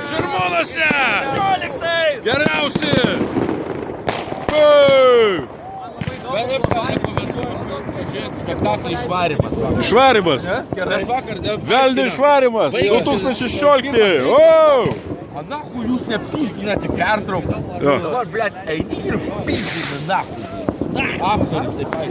Širmonose! Geriausi! Spektaklį išvarimas. Išvarimas! Velnio išvarimas! 2016! A nahu jūs nepyzdinate pertrauką? Dabar, blėt, eini ir pyzdini nahu. Aktorius taip pat.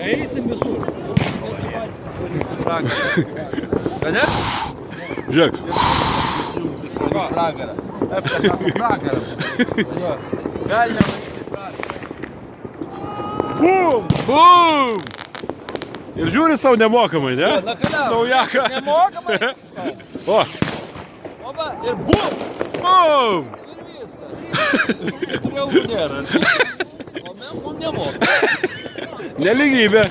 Eisim visur. Ne? Žiūrėk. Pragarą. Efka sako pragarą. Gali nemanyti pragarą. Bum! Bum! Ir žiūri savo nemokamai, ne? Naujaką. Nemokamai. O! Oba, ir bum! Bum! Ir viskas. Turėjau nėra. O mums nemokamai. Nelygybė.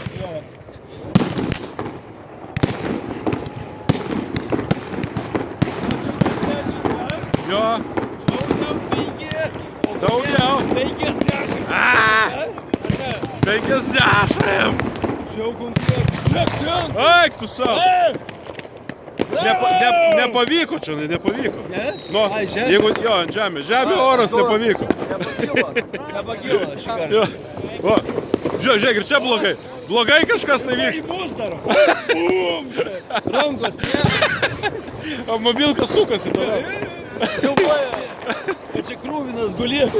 Jo. Daugiau. 50. 50. Eik tu savo. Nepavyko čia, nepavyko. Nu, jeigu jo, ant žemė. Žemė oras nepavyko. Nepagilo šį kartą. O, žiūrėk, ir čia blogai. Blogai kažkas tai vyks. Bus daro. Bum! Rankos, ne? O mobilka sukasi tada. Galvoja, kad čia krūvinas gulės.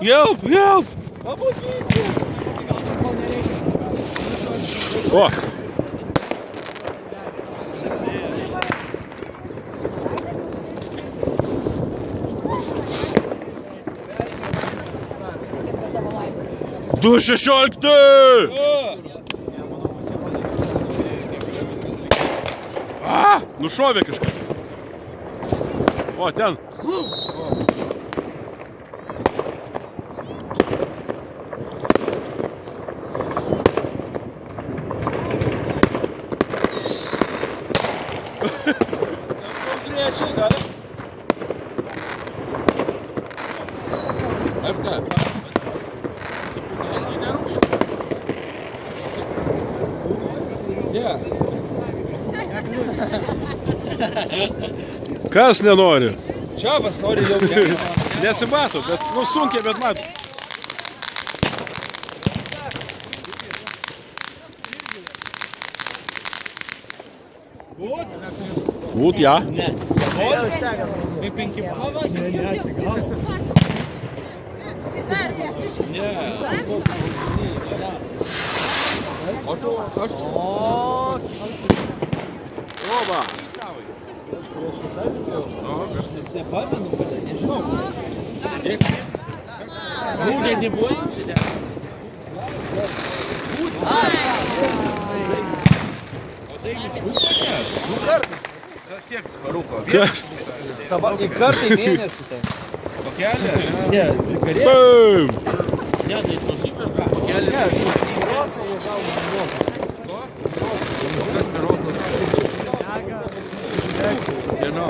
Gelp, gelp. Pabūkite. O. Du 16! Nušovė kažką. O, ten. Grečiai, gali? Efka. Kas nenori? Čia pasori jau gerai. Nesimato, bet, nu, sunkiai, bet mato. Būt, ja. Ne. Kaip 5 Ne. O tu, aš... Oba. Nepamenu, kad nežinau. Rūdė nebuvo įsidė. Du kartus. Kiek sparuko? Kas? Į kartą į mėnesį tai. Pakelė? Ne, cigaretė. Bum. Ne, tai nusiperka. Pakelė. Kas per oslas? Vieno.